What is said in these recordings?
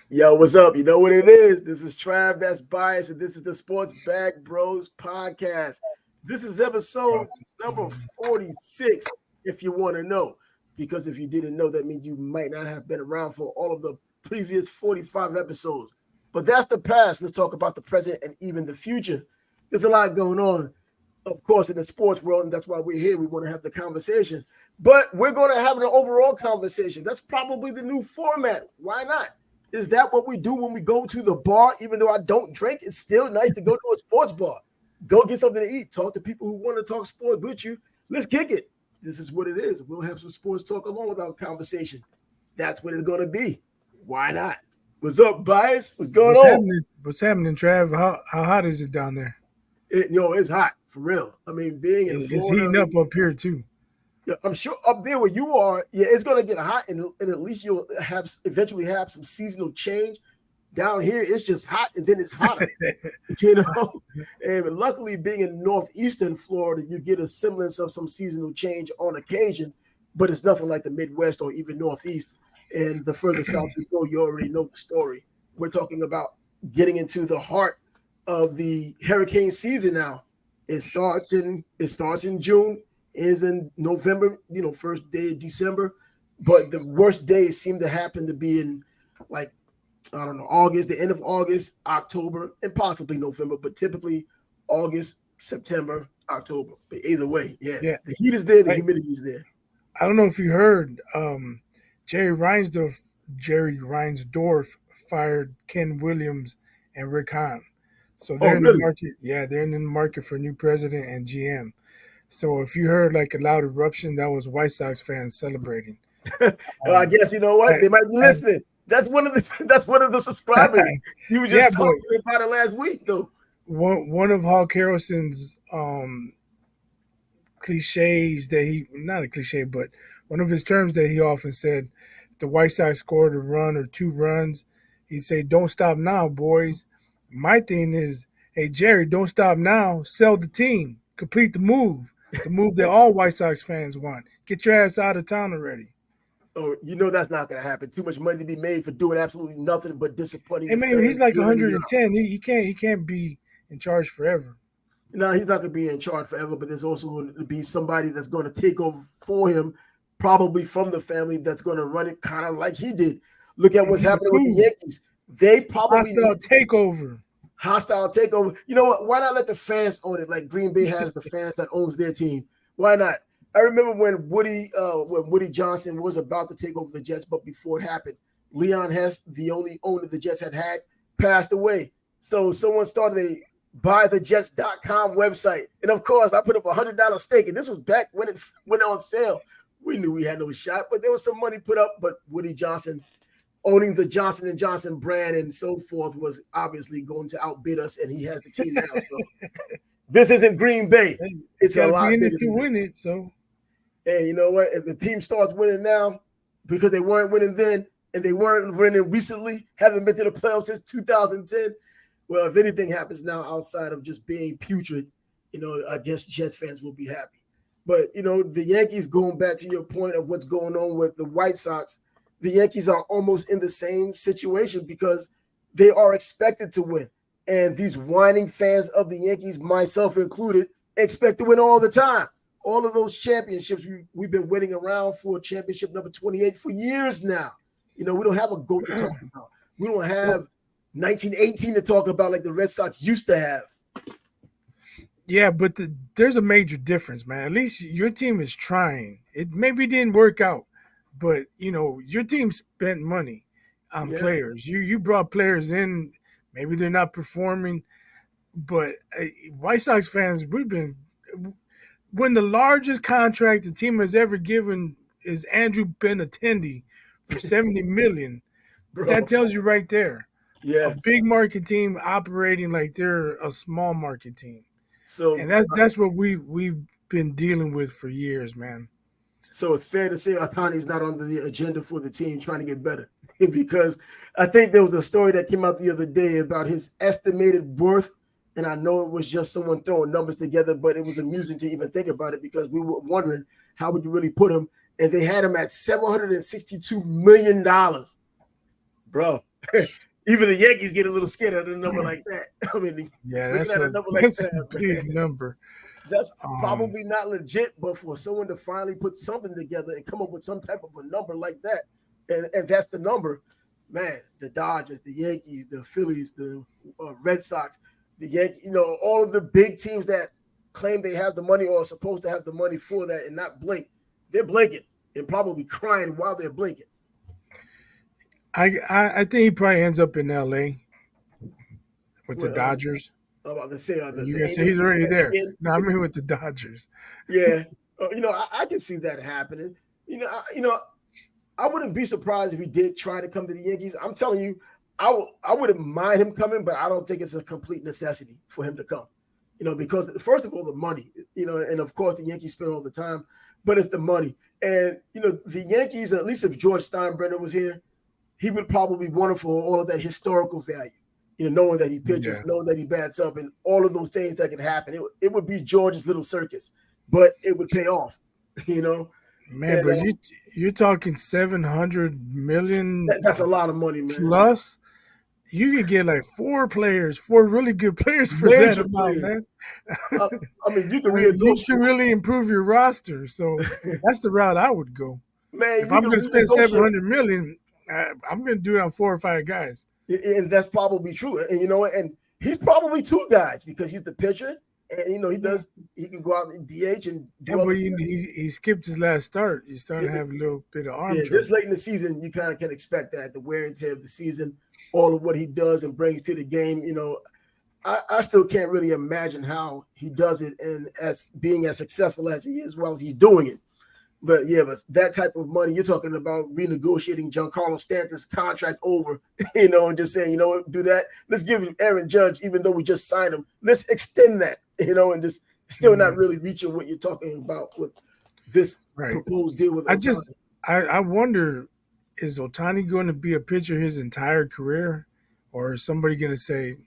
Yo, what's up? You know what it is? This is Trav, that's biased, and this is the Sports Bag Bros podcast. This is episode number 46, if you want to know. Because if you didn't know, that means you might not have been around for all of the previous 45 episodes. But that's the past. Let's talk about the present and even the future. There's a lot going on, of course, in the sports world, and that's why we're here. We want to have the conversation. But we're going to have an overall conversation. That's probably the new format. Why not? Is that what we do when we go to the bar? Even though I don't drink, it's still nice to go to a sports bar. Go get something to eat. Talk to people who want to talk sports with you. Let's kick it. This is what it is. We'll have some sports talk along with our conversation. That's what it's going to be. Why not? What's up, Bias? What's going What's on? happening? What's happening, Trav? How hot is it down there? It's hot for real. I mean, being in It's Florida, heating up here too. yeah, I'm sure up there where you are, yeah, it's gonna get hot, and at least you'll have eventually have some seasonal change. Down here, it's just hot, and then it's hotter, you know. And luckily, being in northeastern Florida, you get a semblance of some seasonal change on occasion, but it's nothing like the Midwest or even Northeast. And the further south you go, you already know the story. We're talking about getting into the heart of the hurricane season now. It starts in June, is in November, first day of December. But the worst days seem to happen to be in, like, I don't know, August, the end of August, October, and possibly November, but typically August, September, October. But either way, yeah, Yeah, the heat is there, the I, humidity is there. I don't know if you heard. Jerry Reinsdorf fired Ken Williams and Rick Hahn. So Oh, they're in the really? market. Yeah, they're in the market for new president and GM. So if you heard like a loud eruption, that was White Sox fans celebrating. Well, I Um, guess you know what? They might be and, listening. That's one of the that's one of the subscribers. You were yeah, just but talking about it last week, though. one of Hawk Harrelson's cliches that he not a cliche, but one of his terms that he often said, if the White Sox scored a run or two runs, he'd say, "Don't stop now, boys." My thing is, hey Jerry, don't stop now. Sell the team. Complete the move that all White Sox fans want. Get your ass out of town already. Oh, you know that's not going to happen. Too much money to be made for doing absolutely nothing but disappointing Hey the man, he's fans like year in and year 110. He can't be in charge forever. No, he's not going to be in charge forever, but there's also going to be somebody that's going to take over for him, probably from the family that's going to run it kind of like he did. Look at And what's be the happening with the cool Yankees. They probably hostile need takeover. hostile takeover. You know what? Why not let the fans own it like Green Bay has the fans that owns their team? Why not? I remember when Woody Johnson was about to take over the Jets, but before it happened, Leon Hess, the only owner the Jets had, passed away. So someone started a buythejets.com website. And of course, I put up $100 stake. And this was back when it went on sale. We knew we had no shot, but there was some money put up. But Woody Johnson, owning the Johnson and Johnson brand and so forth, was obviously going to outbid us, and he has the team now. So this isn't Green Bay. Hey, you It's a got to be lot in it bigger to than that. win it. So And you know what? If the team starts winning now, because they weren't winning then, and they weren't winning recently, haven't been to the playoffs since 2010. Well, if anything happens now outside of just being putrid, I guess Jets fans will be happy. But the Yankees, going back to your point of what's going on with the White Sox, the Yankees are almost in the same situation because they are expected to win. And these whining fans of the Yankees, myself included, expect to win all the time. All of those championships, we've been waiting around for championship number 28 for years now. We don't have a GOAT to talk about. We don't well, have 1918 to talk about like the Red Sox used to have. yeah, but there's a major difference, man. At least your team is trying. It maybe didn't work out, but your team spent money on Yeah, players. You brought players in. Maybe they're not performing, but White Sox fans, we've been when the largest contract the team has ever given is Andrew Benintendi for 70 million. That bro. tells you right there. A Yeah. big market team operating like they're a small market team. So And that's what we've been dealing with for years, man. so it's fair to say Otani's not on the agenda for the team trying to get better. Because I think there was a story that came out the other day about his estimated worth. And I know it was just someone throwing numbers together, but it was amusing to even think about it because we were wondering how would you really put him. And they had him at $762 million. Bro, Even the Yankees get a little scared at a number like that. I mean, Yeah, looking at a number like that's a that, big man, number. that's Um, probably not legit. But for someone to finally put something together and come up with some type of a number like that, and that's the number, man. The Dodgers, the Yankees, the Phillies, the Red Sox, the Yankees, all of the big teams that claim they have the money or are supposed to have the money for that and not blink, they're blinking and probably crying while they're blinking. I think he probably ends up in L.A. with the Well, Dodgers. I'm about to say You the can say Angels he's already there. again. No, I mean with the Dodgers. Yeah, I can see that happening. I wouldn't be surprised if he did try to come to the Yankees. I'm telling you, I wouldn't mind him coming, but I don't think it's a complete necessity for him to come. Because first of all, the money, and of course the Yankees spend all the time, but it's the money. And the Yankees, at least if George Steinbrenner was here, he would probably be wonderful all of that historical value. Knowing that he pitches, Yeah, knowing that he bats up, and all of those things that could happen. It would be George's little circus, but it would pay off. You know, man, and but you're talking 700 million that's a lot of money, man. plus. You could get like four really good players for that Major amount, players. man. Uh, I mean, you can I mean, you can renegotiate, really improve your roster. So that's the route I would go. If man. You I'm can going to spend seven renegotiate, hundred million, I'm going to do it on 4 or 5 guys. and that's probably true. And and he's probably two guys because he's the pitcher, and he Yeah, does. He can go out and DH and yeah, do but other things. he skipped his last start. He's starting to have a little bit of arm Yeah, this trouble. late in the season, you kind of can expect that the wear and tear of the season, all of what he does and brings to the game. I still can't really imagine how he does it and as being as successful as he is while he's doing it. But yeah, but that type of money, you're talking about renegotiating Giancarlo Stanton's contract over, and just saying, do that. Let's give him Aaron Judge, even though we just signed him. Let's extend that, and just still not Mhm. really reaching what you're talking about with this Right. proposed deal with I just Otani. I wonder, is Otani going to be a pitcher his entire career, or is somebody going to say,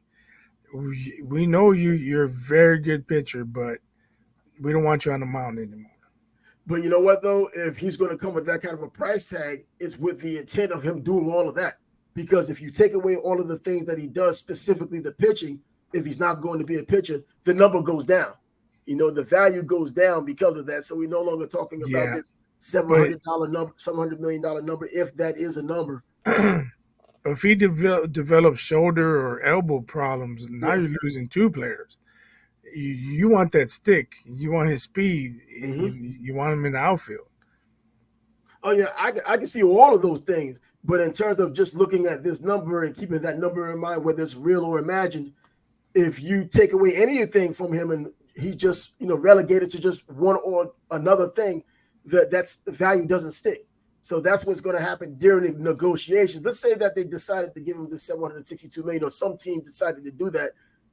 we know you're a very good pitcher, but we don't want you on the mound anymore. But you know what though? If he's going to come with that kind of a price tag, it's with the intent of him doing all of that. Because if you take away all of the things that he does, specifically the pitching, if he's not going to be a pitcher, the number goes down. The value goes down because of that. So we're no longer talking about Yeah, this seven but hundred dollar number, $700 million number, if that is a number. but if he develops shoulder or elbow problems, now Yeah. you're losing two players. You want that stick. You want his speed. Mm-hmm. You want him in the outfield. Oh yeah, I can see all of those things. But in terms of just looking at this number and keeping that number in mind, whether it's real or imagined, if you take away anything from him and he just relegated to just one or another thing, that's the value doesn't stick. So that's what's going to happen during the negotiations. Let's say that they decided to give him the 762 million, or some team decided to do that.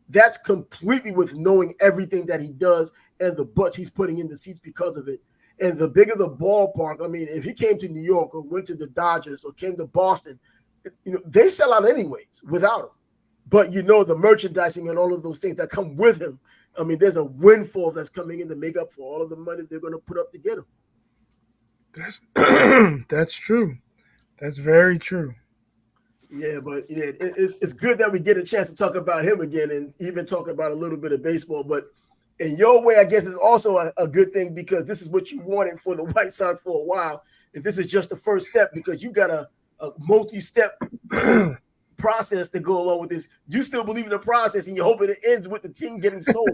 That's completely with knowing everything that he does and the butts he's putting in the seats because of it. And the bigger the ballpark, I mean, if he came to New York or went to the Dodgers or came to Boston, they sell out anyways without him. But the merchandising and all of those things that come with him. I mean, there's a windfall that's coming in to make up for all of the money they're going to put up to get him. That's that's true. That's very true. Yeah, but it's good that we get a chance to talk about him again and even talk about a little bit of baseball. But in your way, I guess it's also a good thing because this is what you wanted for the White Sox for a while. And this is just the first step because you got a multi-step process to go along with this. You still believe in the process and you're hoping it ends with the team getting sold.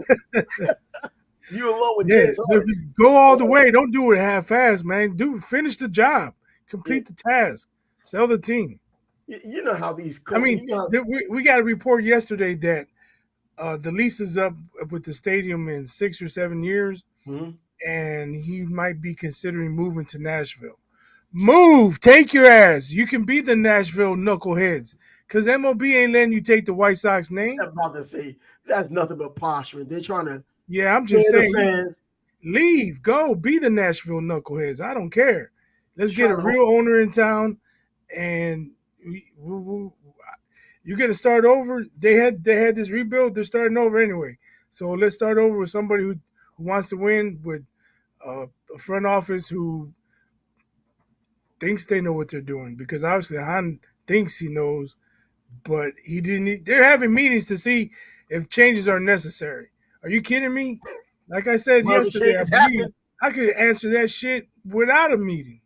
You along with Yeah, James if Harden. you go all the way. Don't do it half-assed, man. Finish the job, Yeah, complete the task, sell the team. you know how these I mean, you know how, we got a report yesterday that the lease is up with the stadium in 6 or 7 years, Mhm. and he might be considering moving to Nashville. Move, take your ass. You can be the Nashville knuckleheads, because MLB ain't letting you take the White Sox name. I'm about to say that's nothing but posturing. They're trying to Yeah, I'm just scare the saying, fans, leave, go, be the Nashville knuckleheads. I don't care. Let's get a trying to real owner in town, and you're gonna start over. They had this rebuild. They're starting over anyway. So let's start over with somebody who wants to win, with a front office who thinks they know what they're doing. Because obviously Han thinks he knows, but he didn't. They're having meetings to see if changes are necessary. Are you kidding me? Like I said Well, the yesterday, I changes believe happen. I could answer that shit without a meeting.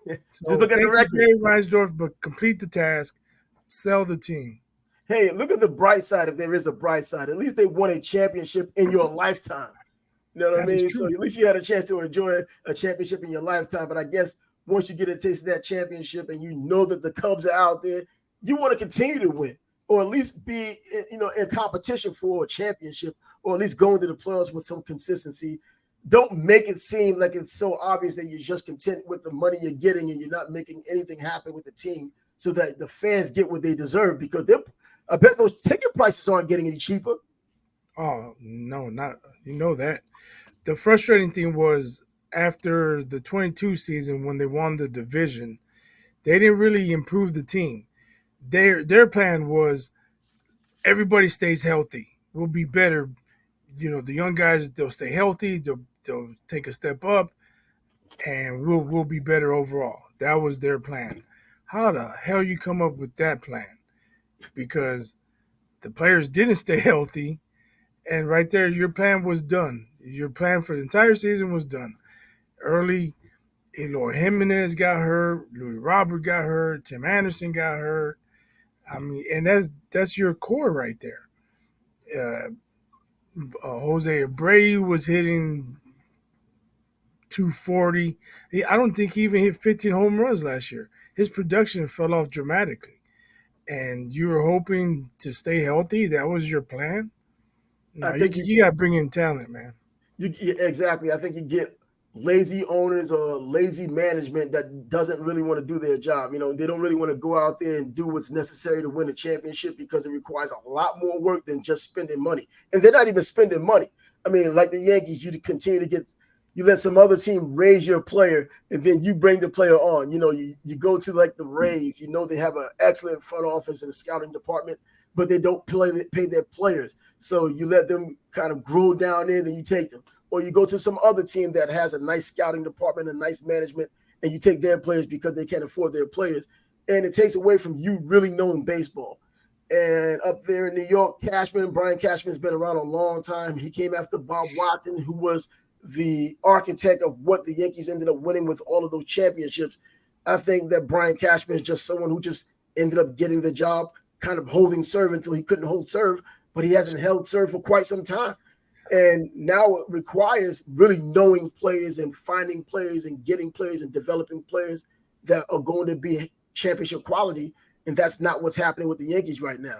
Just So look at the thank you, record. Barry Reinsdorf, but complete the task, sell the team. Hey, look at the bright side if there is a bright side. At least they won a championship in your lifetime. You know what I That is mean? So true. at least you had a chance to enjoy a championship in your lifetime. But I guess once you get a taste of that championship and you know that the Cubs are out there, you want to continue to win, or at least be in competition for a championship, or at least going to the playoffs with some consistency. Don't make it seem like it's so obvious that you're just content with the money you're getting and you're not making anything happen with the team, so that the fans get what they deserve. Because I bet those ticket prices aren't getting any cheaper. Oh no, not you know that. The frustrating thing was after the 22 season when they won the division, they didn't really improve the team. Their plan was everybody stays healthy. We'll be better. The young guys they'll stay healthy. They'll take a step up, and we'll be better overall. That was their plan. How the hell you come up with that plan? Because the players didn't stay healthy, and right there, your plan was done. Your plan for the entire season was done. Early, Eloy Jimenez got hurt, Louis Robert got hurt, Tim Anderson got hurt. I mean, and that's your core right there. Uh, Jose Abreu was hitting 240. I don't think he even hit 15 home runs last year. His production fell off dramatically. And you were hoping to stay healthy. That was your plan. I No, think you got to bring in talent, man. exactly. I think you get lazy owners or lazy management that doesn't really want to do their job. They don't really want to go out there and do what's necessary to win a championship because it requires a lot more work than just spending money. And they're not even spending money. I mean, like the Yankees, you continue to get you let some other team raise your player and then you bring the player on. You go to like the Rays, they have an excellent front office and a scouting department, but they don't pay their players. So you let them kind of grow down there, then you take them. Or you go to some other team that has a nice scouting department, a nice management, and you take their players because they can't afford their players. And it takes away from you really knowing baseball. And up there in New York, Brian Cashman's been around a long time. He came after Bob Watson, who was the architect of what the Yankees ended up winning with all of those championships. I think that Brian Cashman is just someone who just ended up getting the job, kind of holding serve until he couldn't hold serve, but he hasn't held serve for quite some time. And now it requires really knowing players and finding players and getting players and developing players that are going to be championship quality. And that's not what's happening with the Yankees right now.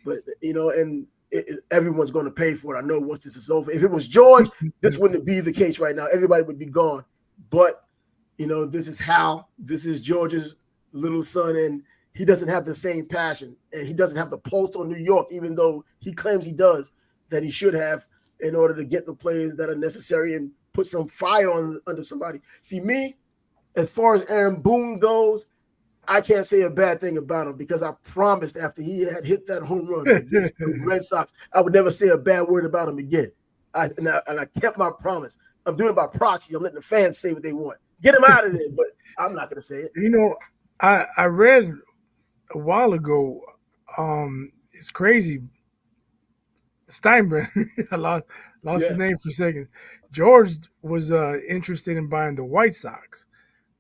But, everyone's going to pay for it. I know once this is over. If it was George, this wouldn't be the case right now. Everybody would be gone. But, this is Hal. This is George's little son. And he doesn't have the same passion. And he doesn't have the pulse on New York, even though he claims he does, that he should have in order to get the players that are necessary and put some fire under somebody. See, me, as far as Aaron Boone goes, I can't say a bad thing about him because I promised after he had hit that home run against the Red Sox, I would never say a bad word about him again. And I kept my promise. I'm doing it by proxy. I'm letting the fans say what they want. Get him out of there, but I'm not going to say it. I read a while ago. It's crazy. Steinbrenner, I lost his Yeah, name for a second. George was interested in buying the White Sox,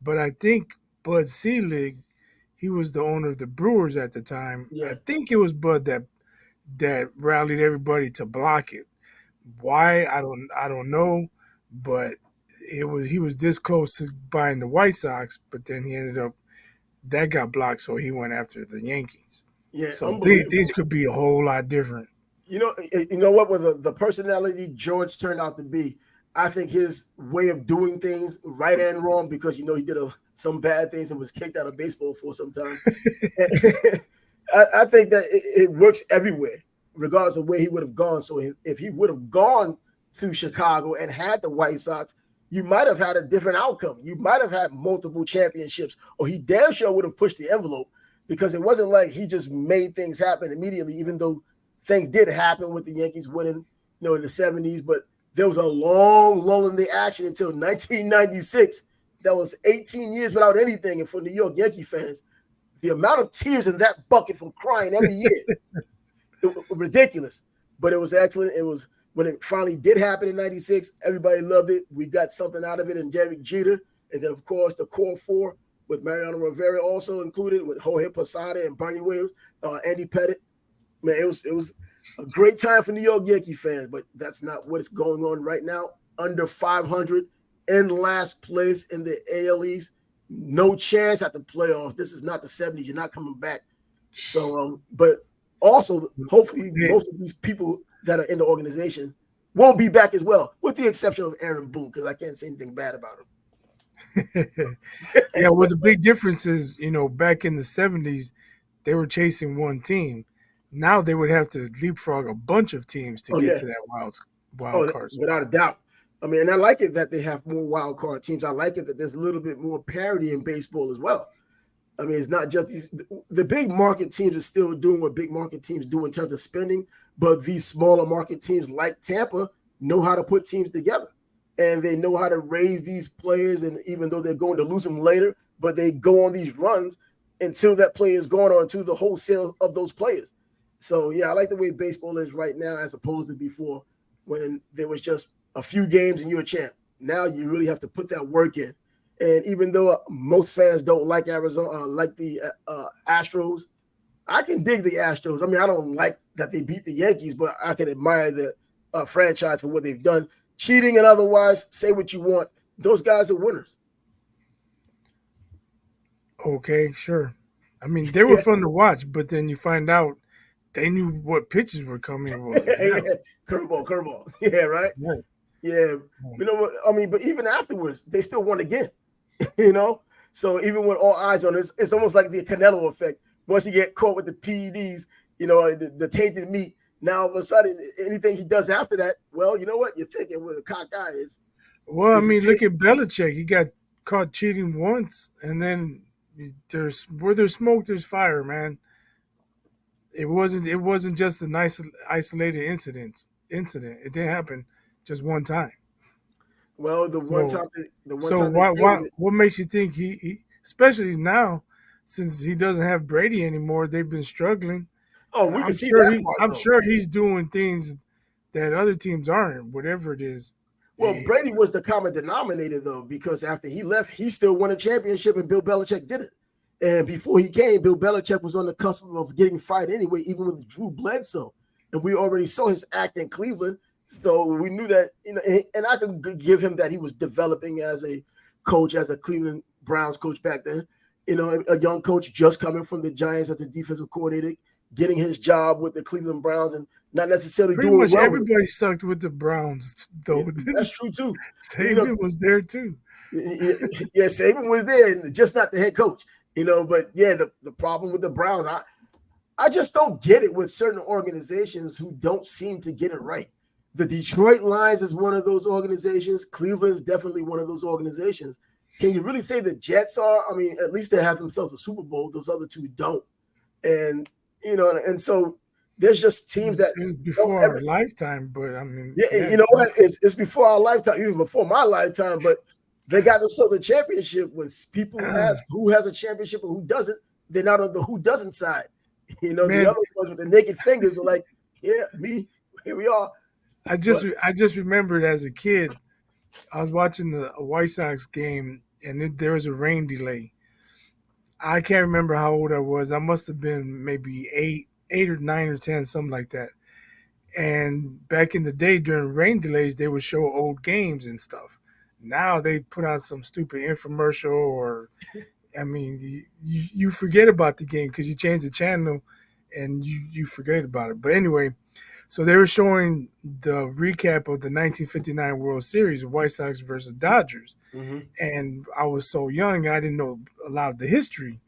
but I think Bud Selig, he was the owner of the Brewers at the time. I yeah, think it was Bud that rallied everybody to block it. Why I don't know, but he was this close to buying the White Sox, but then he ended up that got blocked, so he went after the Yankees. yeah, So these unbelievable. could be a whole lot different. You know what? With the personality George turned out to be, I think his way of doing things, right and wrong, because he did some bad things and was kicked out of baseball for some time. I think that it works everywhere, regardless of where he would have gone. So if he would have gone to Chicago and had the White Sox, you might have had a different outcome. You might have had multiple championships, or he damn sure would have pushed the envelope because it wasn't like he just made things happen immediately, even though things did happen with the Yankees winning, in the 70s, but there was a long lull in the action until 1996. That was 18 years without anything. And for New York Yankee fans, The amount of tears in that bucket from crying every year, it was ridiculous. But it was excellent. It was when it finally did happen in '96. Everybody loved it. We got something out of it, and Derek Jeter, and then of course the core four with Mariano Rivera also included, with Jorge Posada and Bernie Williams, Andy Pettit. Man, it was a great time for New York Yankee fans, but that's not what's going on right now. Under 500, in last place in the AL East, no chance at the playoffs. This is not the '70s. You're not coming back. So, but also, hopefully, most of these people that are in the organization won't be back as well, with the exception of Aaron Boone, because I can't say anything bad about him. Yeah, well, the big difference is, back in the '70s, they were chasing one team. Now they would have to leapfrog a bunch of teams to get to that wild card spot. Without a doubt. I mean, and I like it that they have more wild card teams. I like it that there's a little bit more parity in baseball as well. I mean, it's not just the big market teams are still doing what big market teams do in terms of spending, but these smaller market teams like Tampa know how to put teams together, and they know how to raise these players. And even though they're going to lose them later, but they go on these runs until that player is gone, or until the wholesale of those players. So yeah, I like the way baseball is right now as opposed to before, when there was just a few games and you're a champ. Now you really have to put that work in. And even though most fans don't like Arizona, like the Astros, I can dig the Astros. I mean, I don't like that they beat the Yankees, but I can admire the franchise for what they've done. Cheating and otherwise, say what you want. Those guys are winners. Okay, sure. I mean, they were fun to watch, but then you find out they knew what pitches were coming. Well, yeah. Curveball. Yeah, right? Right. Yeah. You know what? I mean, but even afterwards, they still won again. So even with all eyes on this, it's almost like the Canelo effect. Once you get caught with the PEDs, the tainted meat, now all of a sudden, anything he does after that, well, you know what? You're thinking where the cock guy is. Well, I mean, look at Belichick. He got caught cheating once, and then where there's smoke, there's fire, man. It wasn't just an isolated incident. It didn't happen just one time. Well, the one time what makes you think he especially now, since he doesn't have Brady anymore, they've been struggling. Oh, we can see that part. I'm sure he's doing things that other teams aren't, whatever it is. Well, Brady was the common denominator, though, because after he left, he still won a championship, and Bill Belichick did it. And before he came, Bill Belichick was on the cusp of getting fired anyway, even with Drew Bledsoe. And we already saw his act in Cleveland. So we knew that, and I could give him that he was developing as a coach, as a Cleveland Browns coach back then. A young coach just coming from the Giants as a defensive coordinator, getting his job with the Cleveland Browns and not necessarily pretty doing much well. Everybody sucked with the Browns, though. Yeah, that's true, too. Saban was there, too. Yeah, Saban was there, just not the head coach. But yeah, the problem with the Browns, I just don't get it with certain organizations who don't seem to get it right. The Detroit Lions is one of those organizations. Cleveland's definitely one of those organizations. Can you really say the Jets are? I mean, at least they have themselves a Super Bowl. Those other two don't. And, and so there's just teams that it's before our lifetime, but I mean, yeah, you know what? It's before our lifetime, even before my lifetime, but they got themselves a championship. When people ask who has a championship and who doesn't, they're not on the who doesn't side. The other ones with the naked fingers are like, yeah, me, here we are. I just remembered as a kid, I was watching the White Sox game, and there was a rain delay. I can't remember how old I was. I must have been maybe 8 or 9 or 10, something like that. And back in the day, during rain delays, they would show old games and stuff. Now they put out some stupid infomercial, or I mean, you forget about the game because you change the channel and you forget about it. But anyway, so they were showing the recap of the 1959 World Series, White Sox versus Dodgers. Mm-hmm. And I was so young, I didn't know a lot of the history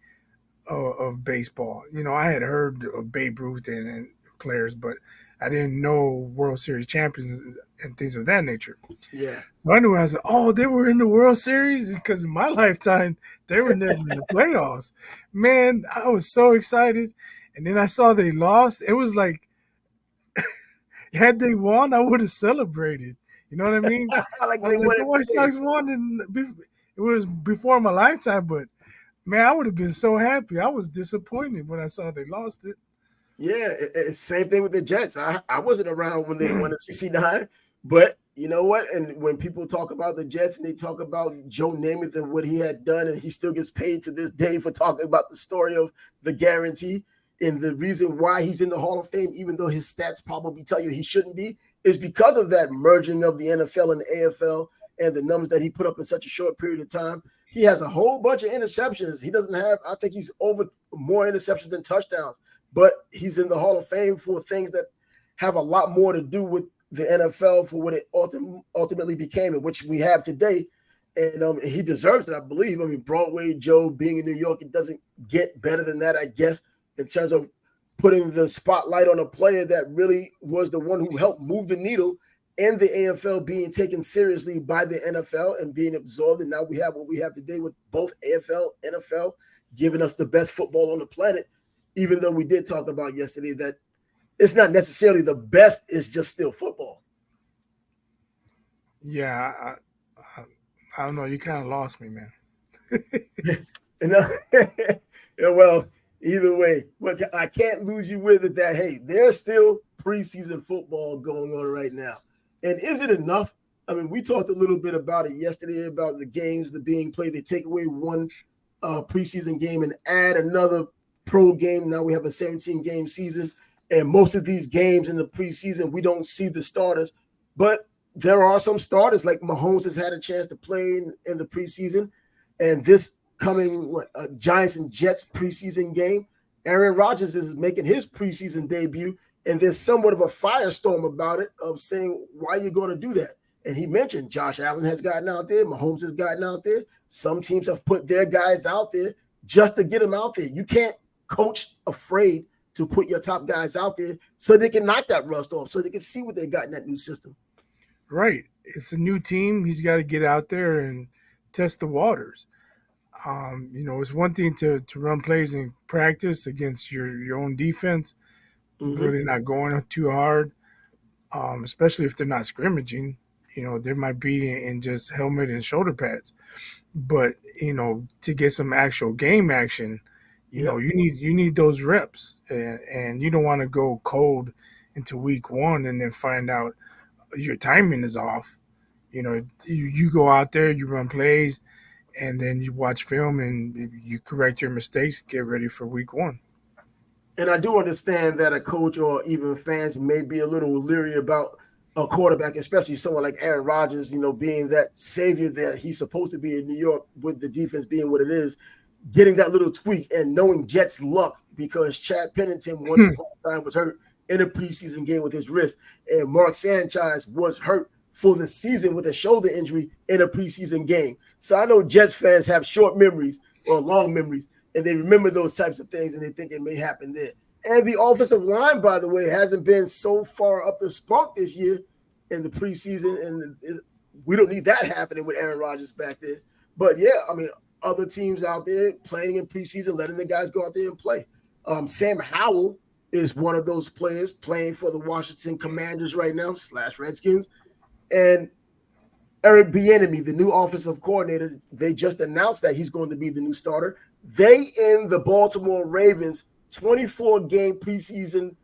of baseball. I had heard of Babe Ruth and players, but I didn't know World Series champions and things of that nature. Yeah. So I knew, I was like, oh, they were in the World Series? Because in my lifetime, they were never in the playoffs. Man, I was so excited. And then I saw they lost. It was like, had they won, I would have celebrated. You know what I mean? I was like, the White Sox won, and it was before my lifetime, but Man, I would have been so happy. I was disappointed when I saw they lost it. Yeah, same thing with the Jets. I wasn't around when they won in '69, but you know what? And when people talk about the Jets and they talk about Joe Namath and what he had done, and he still gets paid to this day for talking about the story of the guarantee and the reason why he's in the Hall of Fame, even though his stats probably tell you he shouldn't be, is because of that merging of the NFL and the AFL and the numbers that he put up in such a short period of time. He has a whole bunch of interceptions. He doesn't have, I think he's over more interceptions than touchdowns, but he's in the Hall of Fame for things that have a lot more to do with the NFL for what it ultimately became and which we have today. And he deserves it, I believe. I mean, Broadway Joe being in New York, it doesn't get better than that, I guess, in terms of putting the spotlight on a player that really was the one who helped move the needle and the AFL being taken seriously by the NFL and being absorbed. And now we have what we have today with both AFL, NFL, giving us the best football on the planet, even though we did talk about yesterday that it's not necessarily the best, it's just still football. Yeah, I don't know. You kind of lost me, man. And, yeah, well, either way, what I can't lose you with it that, hey, there's still preseason football going on right now. And is it enough? I mean, we talked a little bit about it yesterday about the games that being played. They take away one preseason game and add another pro game. Now we have a 17-game season. And most of these games in the preseason, we don't see the starters. But there are some starters, like Mahomes has had a chance to play in the preseason. And this coming Giants and Jets preseason game, Aaron Rodgers is making his preseason debut. And there's somewhat of a firestorm about it of saying, why are you going to do that? And he mentioned Josh Allen has gotten out there. Mahomes has gotten out there. Some teams have put their guys out there just to get them out there. You can't coach afraid to put your top guys out there so they can knock that rust off, so they can see what they got in that new system. Right. It's a new team. He's got to get out there and test the waters. It's one thing to run plays in practice against your own defense, really not going too hard, especially if they're not scrimmaging. There might be in just helmet and shoulder pads. But, to get some actual game action, you need those reps. And you don't want to go cold into week one and then find out your timing is off. You go out there, you run plays, and then you watch film and you correct your mistakes, get ready for week one. And I do understand that a coach or even fans may be a little leery about a quarterback, especially someone like Aaron Rodgers, being that savior that he's supposed to be in New York with the defense being what it is, getting that little tweak and knowing Jets luck because Chad Pennington once upon a time was hurt in a preseason game with his wrist, and Mark Sanchez was hurt for the season with a shoulder injury in a preseason game. So I know Jets fans have short memories or long memories, and they remember those types of things, and they think it may happen there. And the offensive line, by the way, hasn't been so far up the spunk this year in the preseason, and we don't need that happening with Aaron Rodgers back there. But, yeah, I mean, other teams out there playing in preseason, letting the guys go out there and play. Sam Howell is one of those players playing for the Washington Commanders right now, / Redskins. And Eric Bieniemy, the new offensive coordinator, they just announced that he's going to be the new starter. They in the Baltimore Ravens 24-game preseason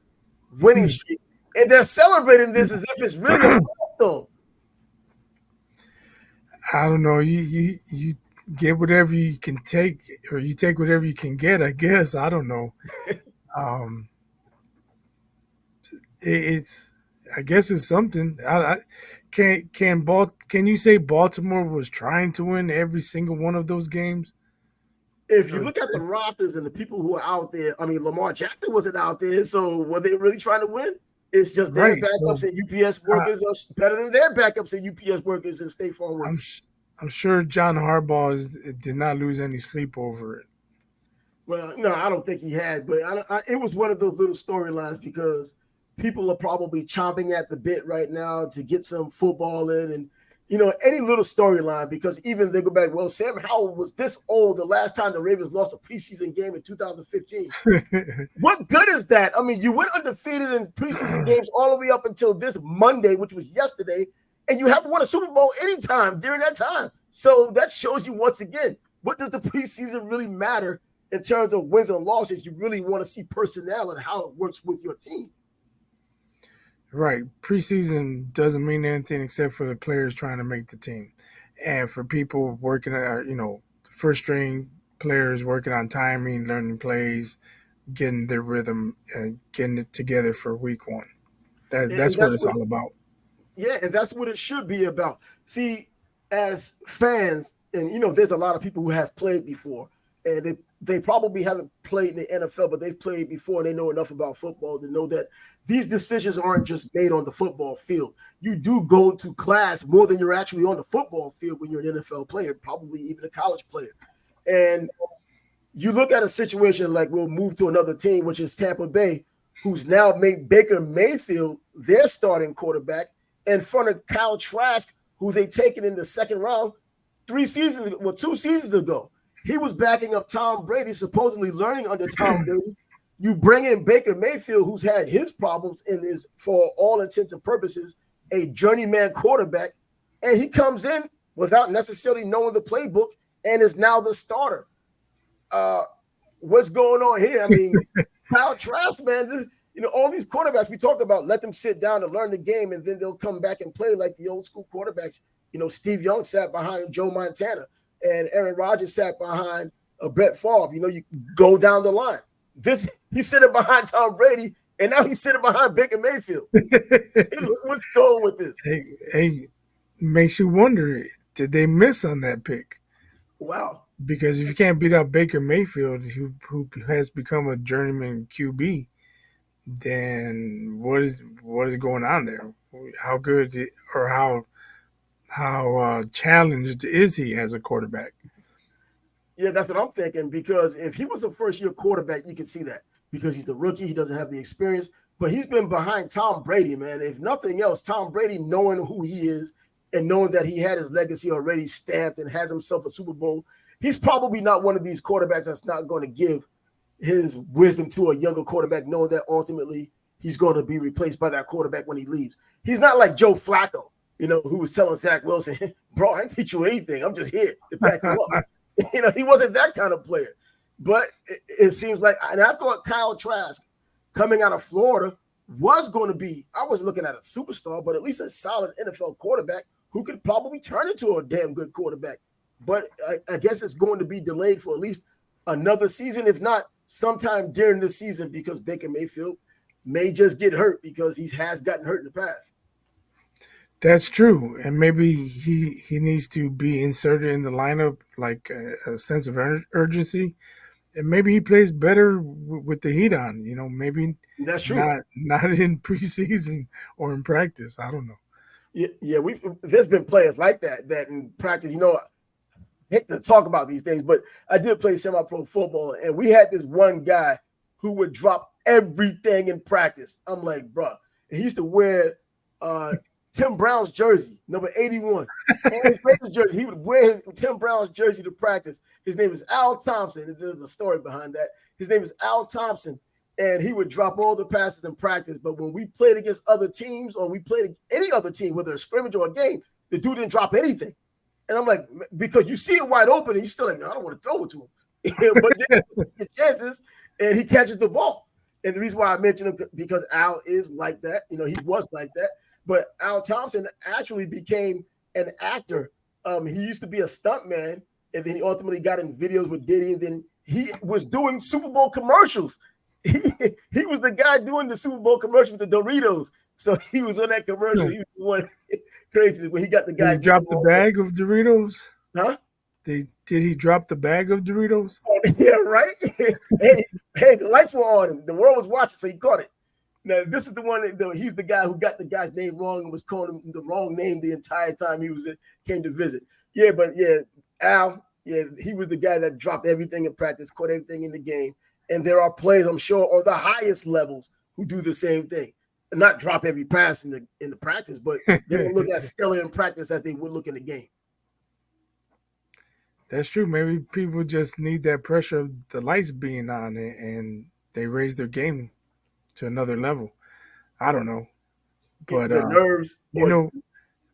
winning streak, and they're celebrating this as if it's really a milestone. I don't know. You get whatever you can take, or you take whatever you can get. I guess I don't know. Um, it's I guess it's something. Can you say Baltimore was trying to win every single one of those games? If you look at the rosters and the people who are out there, I mean, Lamar Jackson wasn't out there, so were they really trying to win? It's just their Right. backups So and UPS workers are better than their backups and UPS workers and State Farm workers. I'm sure John Harbaugh did not lose any sleep over it. Well, no, I don't think he had, but it was one of those little storylines because people are probably chomping at the bit right now to get some football in and, any little storyline because even they go back, well, Sam Howell was this old the last time the Ravens lost a preseason game in 2015. What good is that? I mean, you went undefeated in preseason games all the way up until this Monday, which was yesterday, and you haven't won a Super Bowl anytime during that time. So that shows you once again what does the preseason really matter in terms of wins and losses? You really want to see personnel and how it works with your team. Right. Preseason doesn't mean anything except for the players trying to make the team. And for people working at, first string players working on timing, learning plays, getting their rhythm, getting it together for week one. And That's what that's it's what all about. Yeah, and that's what it should be about. See, as fans, and there's a lot of people who have played before, and they probably haven't played in the NFL, but they've played before and they know enough about football to know that these decisions aren't just made on the football field. You do go to class more than you're actually on the football field when you're an NFL player, probably even a college player. And you look at a situation like we'll move to another team, which is Tampa Bay, who's now made Baker Mayfield their starting quarterback in front of Kyle Trask, who they taken in the second round 2 seasons ago. He was backing up Tom Brady, supposedly learning under Tom Brady. You bring in Baker Mayfield, who's had his problems and is, for all intents and purposes, a journeyman quarterback, and he comes in without necessarily knowing the playbook and is now the starter. uh, what's going on here? I mean, Kyle Trask, man, all these quarterbacks we talk about, let them sit down and learn the game, and then they'll come back and play like the old school quarterbacks. Steve Young sat behind Joe Montana, and Aaron Rodgers sat behind Brett Favre. You go down the line. He's sitting behind Tom Brady, and now he's sitting behind Baker Mayfield. What's going with this? Hey, makes you wonder, did they miss on that pick? Wow. Because if you can't beat out Baker Mayfield, who has become a journeyman QB, then what is going on there? How good or how challenged is he as a quarterback? Yeah, that's what I'm thinking. Because if he was a first year quarterback, you can see that because he's the rookie, he doesn't have the experience, but he's been behind Tom Brady, man. If nothing else, Tom Brady, knowing who he is and knowing that he had his legacy already stamped and has himself a Super Bowl, he's probably not one of these quarterbacks that's not going to give his wisdom to a younger quarterback, knowing that ultimately he's going to be replaced by that quarterback when he leaves. He's not like Joe Flacco, who was telling Zach Wilson, bro, I didn't teach you anything. I'm just here to back you up. He wasn't that kind of player. But it seems like, and I thought Kyle Trask coming out of Florida was going to be, I was looking at a superstar, but at least a solid NFL quarterback who could probably turn into a damn good quarterback. But I guess it's going to be delayed for at least another season, if not sometime during the season, because Baker Mayfield may just get hurt because he has gotten hurt in the past. That's true, and maybe he needs to be inserted in the lineup like a sense of urgency, and maybe he plays better with the heat on. Maybe That's true. not in preseason or in practice. I don't know. Yeah, there's been players like that in practice. I hate to talk about these things, but I did play semi-pro football, and we had this one guy who would drop everything in practice. I'm like, bro, he used to wear Tim Brown's jersey, number 81. And his favorite jersey. He would wear Tim Brown's jersey to practice. His name is Al Thompson. There's a story behind that. His name is Al Thompson, and he would drop all the passes in practice. But when we played against other teams, or we played any other team, whether a scrimmage or a game, the dude didn't drop anything. And I'm like, because you see it wide open, and you're still like, no, I don't want to throw it to him. But then he gets chances, and he catches the ball. And the reason why I mention him, because Al is like that. He was like that. But Al Thompson actually became an actor. He used to be a stuntman, and then he ultimately got in videos with Diddy, and then he was doing Super Bowl commercials. He was the guy doing the Super Bowl commercial with the Doritos. So he was on that commercial. He was the one crazy when he got the guy. Did he drop the bag of Doritos? Huh? Did he drop the bag of Doritos? Yeah, right. hey, the lights were on him. The world was watching, so he caught it. Now, this is the one he's the guy who got the guy's name wrong and was calling him the wrong name the entire time he came to visit. Yeah, but yeah, Al, yeah, he was the guy that dropped everything in practice, caught everything in the game. And there are players, I'm sure, on the highest levels who do the same thing. And not drop every pass in the practice, but they don't look as stellar in practice as they would look in the game. That's true. Maybe people just need that pressure of the lights being on, and they raise their game to another level. I don't know, but the nerves.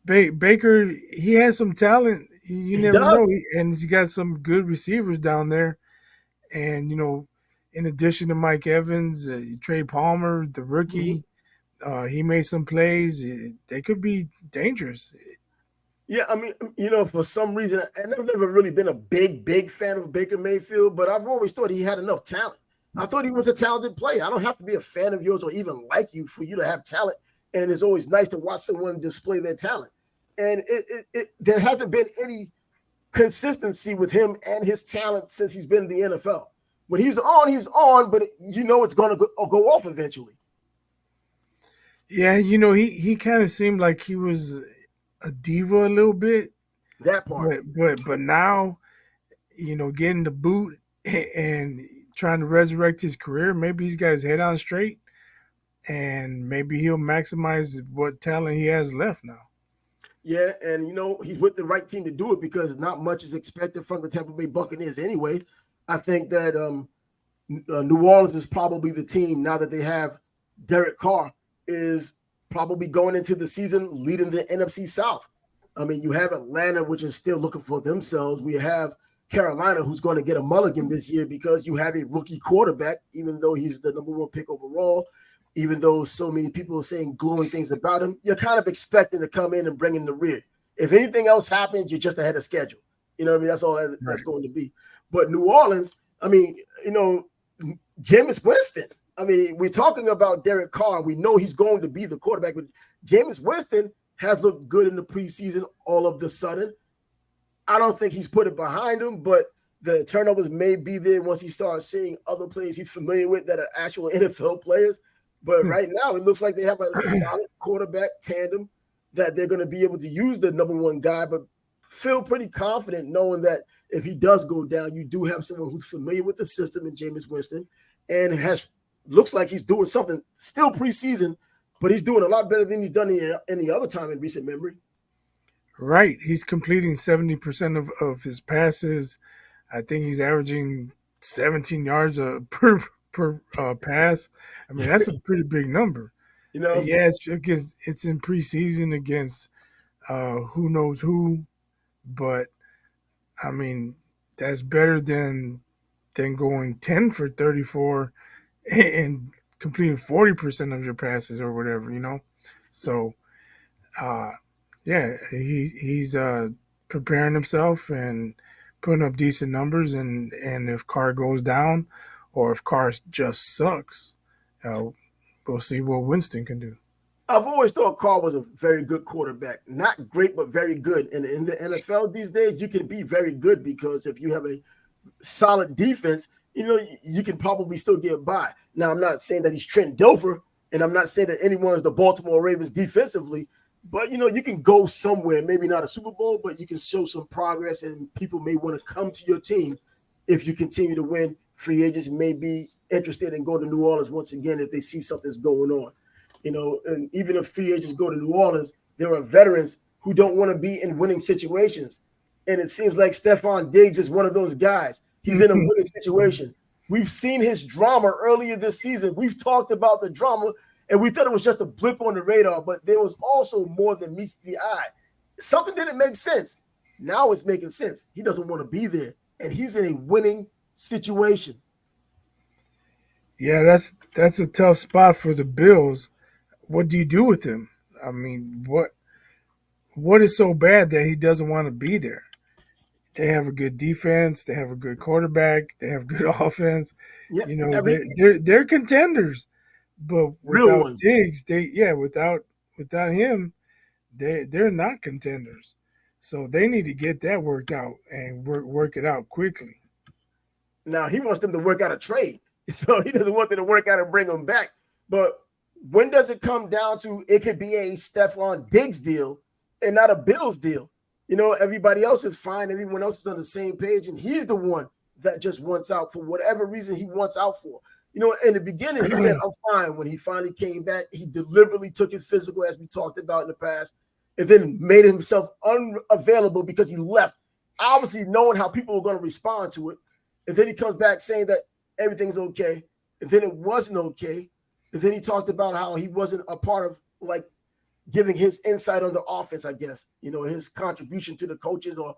Baker, he has some talent. You He never know. does. And he's got some good receivers down there. And, in addition to Mike Evans, Trey Palmer, the Mhm. rookie, he made some plays. They could be dangerous. Yeah, I mean, for some reason, and I've never really been a big fan of Baker Mayfield, but I've always thought he had enough talent. I thought he was a talented player. I don't have to be a fan of yours or even like you for you to have talent. And it's always nice to watch someone display their talent. And there hasn't been any consistency with him and his talent since he's been in the NFL. When he's on, but it's going to go off eventually. Yeah, he kind of seemed like he was a diva a little bit, That part. but now, getting the boot and trying to resurrect his career, maybe he's got his head on straight, and maybe he'll maximize what talent he has left now. Yeah, and he's with the right team to do it because not much is expected from the Tampa Bay Buccaneers anyway. I think that New Orleans is probably the team now that they have Derek Carr is probably going into the season leading the NFC South. I mean, you have Atlanta, which is still looking for themselves. We have Carolina, who's going to get a mulligan this year because you have a rookie quarterback, even though he's the number one pick overall. Even though so many people are saying glowing things about him, you're kind of expecting to come in and bring in the rear. If anything else happens, you're just ahead of schedule. You know what I mean? That's all that's Right. going to be. But New Orleans, I mean, Jameis Winston. I mean, we're talking about Derek Carr. We know he's going to be the quarterback, but Jameis Winston has looked good in the preseason all of the sudden. I don't think he's put it behind him, but the turnovers may be there once he starts seeing other players he's familiar with that are actual NFL players. But right now, it looks like they have a solid quarterback tandem that they're going to be able to use the number one guy, but feel pretty confident knowing that if he does go down, you do have someone who's familiar with the system in Jameis Winston and looks like he's doing something still preseason, but he's doing a lot better than he's done any other time in recent memory. Right. He's completing 70% of his passes. I think he's averaging 17 yards per pass. I mean, that's a pretty big number. You know, Yeah, it's in preseason against who knows who, but I mean, that's better than going 10 for 34 and completing 40% of your passes or whatever. So, uh, yeah, he's preparing himself and putting up decent numbers. And if Carr goes down, or if Carr just sucks, uh, we'll see what Winston can do. I've always thought Carr was a very good quarterback. Not great, but very good. And in the NFL these days, you can be very good because if you have a solid defense, you can probably still get by. Now, I'm not saying that he's Trent Dilfer, and I'm not saying that anyone is the Baltimore Ravens defensively, but you can go somewhere, maybe not a Super Bowl, but you can show some progress, and people may want to come to your team if you continue to win. Free agents may be interested in going to New Orleans once again if they see something's going on. And even if free agents go to New Orleans, there are veterans who don't want to be in winning situations. And it seems like Steffon Diggs is one of those guys. He's in a winning situation. We've seen his drama earlier this season. We've talked about the drama, and we thought it was just a blip on the radar, but there was also more than meets the eye. Something didn't make sense. Now it's making sense. He doesn't want to be there, and he's in a winning situation. Yeah, that's a tough spot for the Bills. What do you do with him? I mean, what is so bad that he doesn't want to be there? They have a good defense. They have a good quarterback. They have good offense. Yeah, everything. They're contenders. But Real without ones. Diggs, without him, they're not contenders. So they need to get that worked out and work it out quickly. Now he wants them to work out a trade. So he doesn't want them to work out and bring them back. But when does it come down to it could be a Steffon Diggs deal and not a Bills deal? Everybody else is fine. Everyone else is on the same page. And he's the one that just wants out for whatever reason he wants out for. In the beginning, he said, I'm fine. When he finally came back, he deliberately took his physical, as we talked about in the past, and then made himself unavailable because he left, obviously knowing how people were going to respond to it. And then he comes back saying that everything's okay. And then it wasn't okay. And then he talked about how he wasn't a part of giving his insight on the offense, I guess, his contribution to the coaches or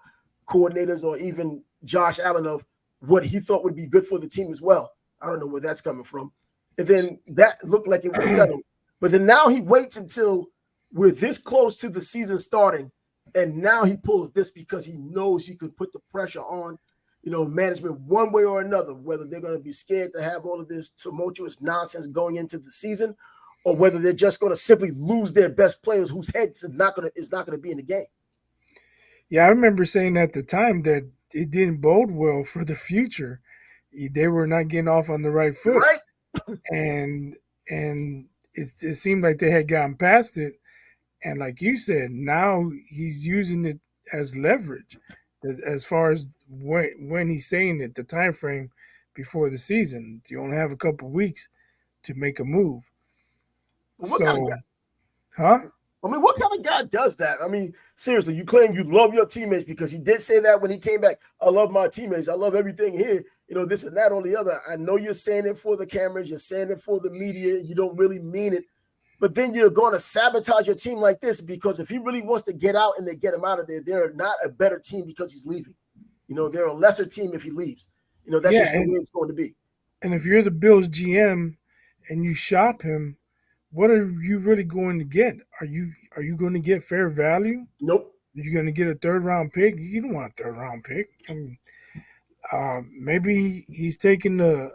coordinators or even Josh Allen of what he thought would be good for the team as well. I don't know where that's coming from. And then that looked like it was settled. But then now he waits until we're this close to the season starting, and now he pulls this because he knows he could put the pressure on, management one way or another, whether they're going to be scared to have all of this tumultuous nonsense going into the season, or whether they're just going to simply lose their best players whose heads is not going to be in the game. Yeah, I remember saying at the time that it didn't bode well for the future. They were not getting off on the right foot, right? and it seemed like they had gotten past it. And like you said, now he's using it as leverage, as far as when he's saying it, the time frame before the season. You only have a couple weeks to make a move. What kind of So, huh? I mean, what kind of guy does that? I mean, seriously, you claim you love your teammates because he did say that when he came back. I love my teammates. I love everything here. This and that or the other. I know you're saying it for the cameras. You're saying it for the media. You don't really mean it. But then you're going to sabotage your team like this because if he really wants to get out and they get him out of there, they're not a better team because he's leaving. They're a lesser team if he leaves. That's just the way it's going to be. And if you're the Bills GM and you shop him, what are you really going to get? Are you going to get fair value? Nope. Are you going to get a third round pick? You don't want a third round pick. I mean, maybe he's taking a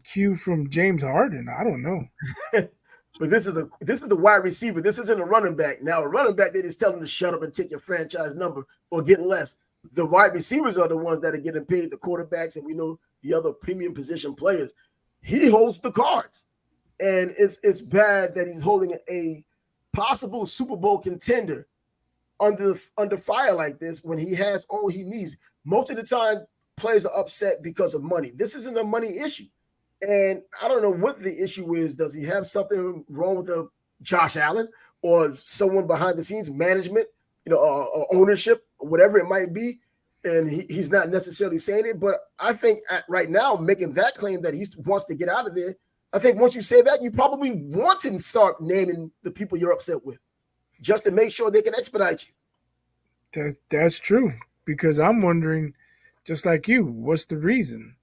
cue from James Harden. I don't know. But this is the wide receiver. This isn't a running back. Now, a running back, they just tell him to shut up and take your franchise number or get less. The wide receivers are the ones that are getting paid, the quarterbacks, and we know the other premium position players. He holds the cards. And it's bad that he's holding a possible Super Bowl contender under fire like this when he has all he needs. Most of the time, players are upset because of money. This isn't a money issue. And I don't know what the issue is. Does he have something wrong with Josh Allen or someone behind the scenes, management, or ownership, or whatever it might be? And he's not necessarily saying it. But I think right now, making that claim that he wants to get out of there, I think once you say that, you probably want to start naming the people you're upset with just to make sure they can expedite you. That's true, because I'm wondering, just like you, what's the reason?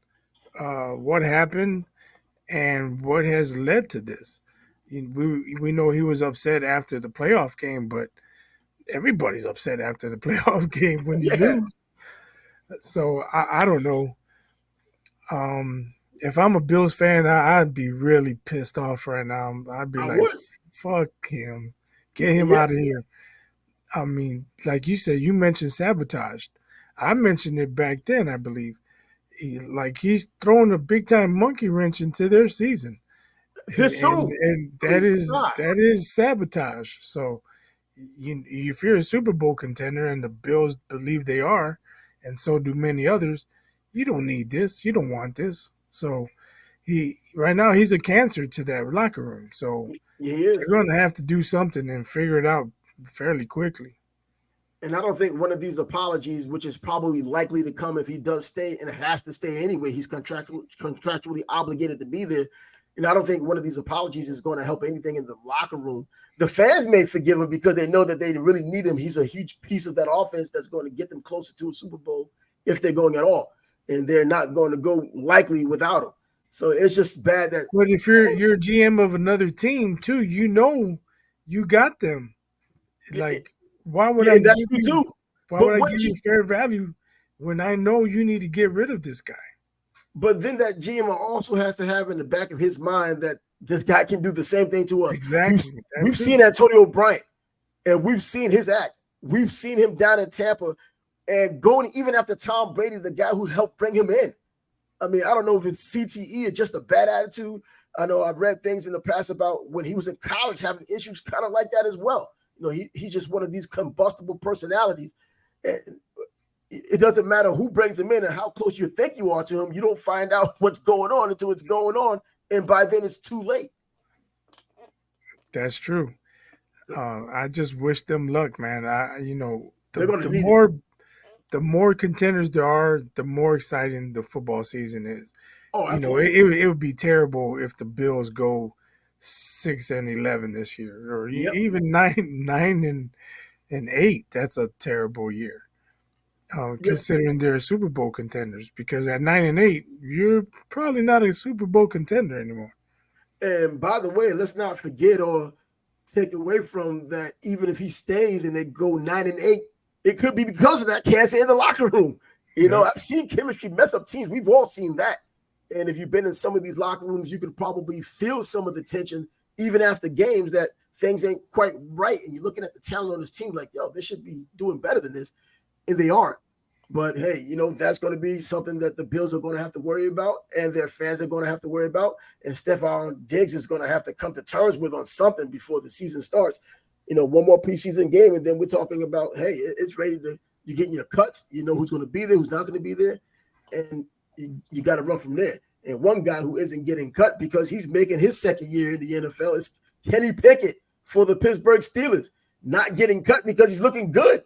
What happened and what has led to this? We know he was upset after the playoff game, but everybody's upset after the playoff game when you lose. So I don't know. If I'm a Bills fan, I'd be really pissed off right now. I'd be fuck him. Get him out of here. I mean, like you said, you mentioned sabotaged. I mentioned it back then, I believe. He's throwing a big-time monkey wrench into their season. And that is sabotage. So if you're a Super Bowl contender and the Bills believe they are, and so do many others, you don't need this. You don't want this. So right now he's a cancer to that locker room. So they're going to have to do something and figure it out fairly quickly. And I don't think one of these apologies, which is probably likely to come if he does stay and has to stay anyway, he's contractually obligated to be there. And I don't think one of these apologies is going to help anything in the locker room. The fans may forgive him because they know that they really need him. He's a huge piece of that offense that's going to get them closer to a Super Bowl if they're going at all. And they're not going to go likely without him. So it's just bad that. But if you're GM of another team too, you got them. Like, why would I give you fair value when I know you need to get rid of this guy? But then that GM also has to have in the back of his mind that this guy can do the same thing to us. Exactly. We've seen Antonio Bryant, and we've seen his act. We've seen him down in Tampa and going even after Tom Brady, the guy who helped bring him in. I mean, I don't know if it's CTE or just a bad attitude. I know I've read things in the past about when he was in college having issues kind of like that as well. He's just one of these combustible personalities. And it doesn't matter who brings him in and how close you think you are to him. You don't find out what's going on until it's going on. And by then it's too late. That's true. I just wish them luck, man. The more contenders there are, the more exciting the football season is. Oh, it would be terrible if the Bills go 6-11 this year, or even 9-8. That's a terrible year. Yeah. considering they're Super Bowl contenders. Because at 9-8, you're probably not a Super Bowl contender anymore. And by the way, let's not forget or take away from that. Even if he stays and they go 9-8, it could be because of that cancer in the locker room. Yep. I've seen chemistry mess up teams. We've all seen that. And if you've been in some of these locker rooms, you could probably feel some of the tension even after games that things ain't quite right. And you're looking at the talent on this team like, yo, they should be doing better than this. And they aren't. But hey, that's going to be something that the Bills are going to have to worry about, and their fans are going to have to worry about. And Steffon Diggs is going to have to come to terms with on something before the season starts. One more preseason game, and then we're talking about, hey, it's ready to, you're getting your cuts. You know who's going to be there, who's not going to be there, and you got to run from there. And one guy who isn't getting cut because he's making his second year in the NFL is Kenny Pickett for the Pittsburgh Steelers, not getting cut because he's looking good.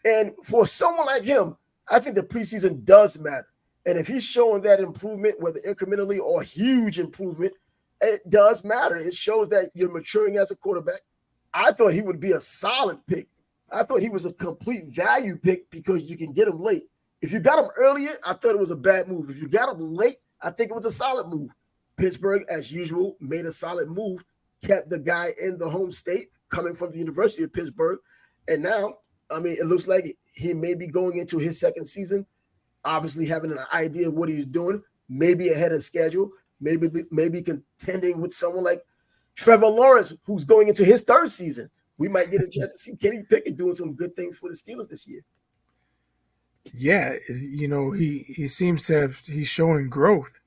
And for someone like him, I think the preseason does matter. And if he's showing that improvement, whether incrementally or huge improvement, it does matter. It shows that you're maturing as a quarterback. I thought he would be a solid pick. I thought he was a complete value pick because you can get him late. If you got him earlier, I thought it was a bad move. If you got him late, I think it was a solid move. Pittsburgh, as usual, made a solid move, kept the guy in the home state coming from the University of Pittsburgh. And now, it looks like he may be going into his second season, obviously having an idea of what he's doing, maybe ahead of schedule, maybe contending with someone like Trevor Lawrence, who's going into his third season. We might get a chance to see Kenny Pickett doing some good things for the Steelers this year. Yeah, he seems to he's showing growth.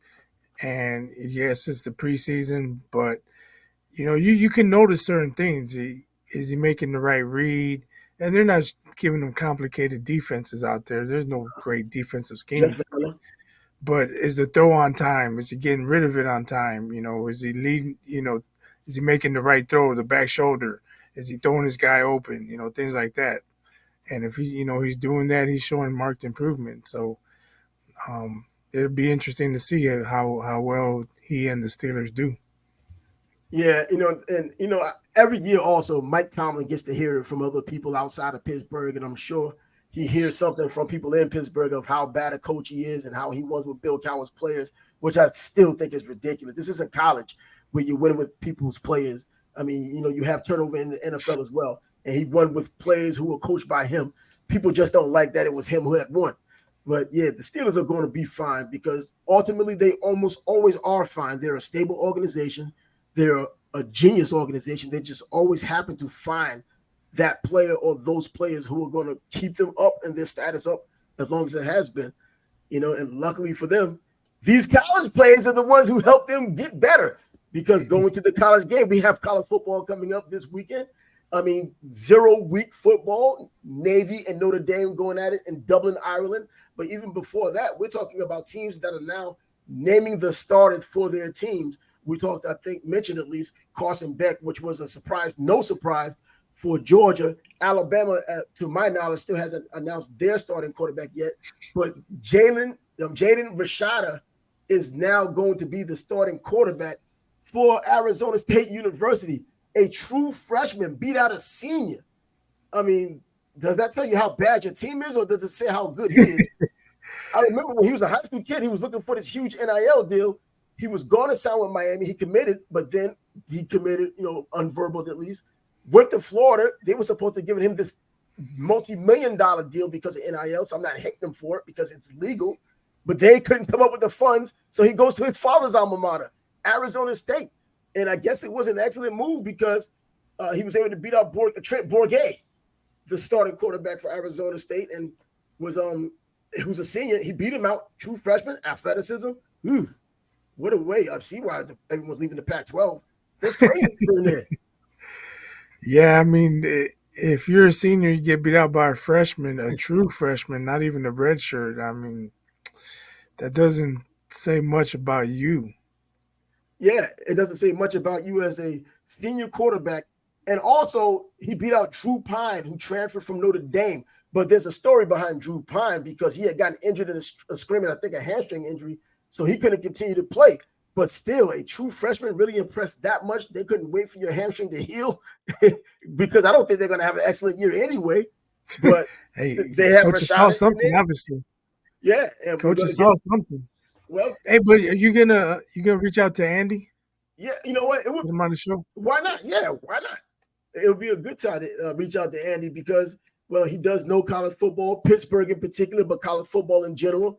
And yes, it's the preseason, but you can notice certain things. Is he making the right read? And they're not giving him complicated defenses out there. There's no great defensive scheme. But is the throw on time? Is he getting rid of it on time? Is he leading? Is he making the right throw, the back shoulder? Is he throwing his guy open? Things like that. And if he's doing that, he's showing marked improvement. So it'll be interesting to see how well he and the Steelers do. Yeah, every year also Mike Tomlin gets to hear it from other people outside of Pittsburgh, and I'm sure he hears something from people in Pittsburgh of how bad a coach he is and how he was with Bill Cowher's players, which I still think is ridiculous. This isn't college where you win with people's players. You have turnover in the NFL as well, and he won with players who were coached by him. People just don't like that it was him who had won. But yeah, the Steelers are going to be fine because ultimately they almost always are fine. They're a stable organization. They're a genius organization. They just always happen to find that player or those players who are going to keep them up and their status up as long as it has been. And luckily for them, these college players are the ones who help them get better because going to the college game, we have college football coming up this weekend. 0-week football, Navy and Notre Dame going at it in Dublin, Ireland. But even before that, we're talking about teams that are now naming the starters for their teams. We talked, I think, mentioned at least Carson Beck, which was a surprise, no surprise for Georgia. Alabama, to my knowledge, still hasn't announced their starting quarterback yet. But Jaden Rashada is now going to be the starting quarterback for Arizona State University. A true freshman beat out a senior. Does that tell you how bad your team is, or does it say how good he is? I remember when he was a high school kid, he was looking for this huge NIL deal. He was going to sign with Miami. He committed, but then he committed, unverbal at least. Went to Florida. They were supposed to give him this multi-million-dollar deal because of NIL, so I'm not hating him for it because it's legal. But they couldn't come up with the funds, so he goes to his father's alma mater, Arizona State. And I guess it was an excellent move because he was able to beat out Trent Bourget, the starting quarterback for Arizona State, and who's a senior. He beat him out, true freshman, athleticism. What a way. I see why everyone's leaving the Pac-12. That's crazy in there. Yeah, if you're a senior, you get beat out by a freshman, a true freshman, not even a red shirt. That doesn't say much about you. Yeah, it doesn't say much about you as a senior quarterback. And also, he beat out Drew Pine, who transferred from Notre Dame. But there's a story behind Drew Pine because he had gotten injured in a scrimmage, I think a hamstring injury, so he couldn't continue to play. But still, a true freshman really impressed that much. They couldn't wait for your hamstring to heal because I don't think they're going to have an excellent year anyway. but Hey, they have coaches saw Rashad in something, there. obviously. Yeah, and we're gonna Coaches get saw something. well. Hey, but are you gonna reach out to Andy? Yeah, you know what? Get him on the show. Why not? Yeah, why not? It would be a good time to reach out to Andy because, well, he does know college football, Pittsburgh in particular, but college football in general.